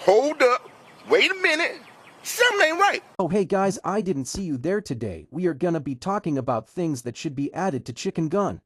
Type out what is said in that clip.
Hold up. Wait a minute. Something ain't right. Oh hey guys, I didn't see you there today. We are gonna be talking about things that should be added to Chicken Gun.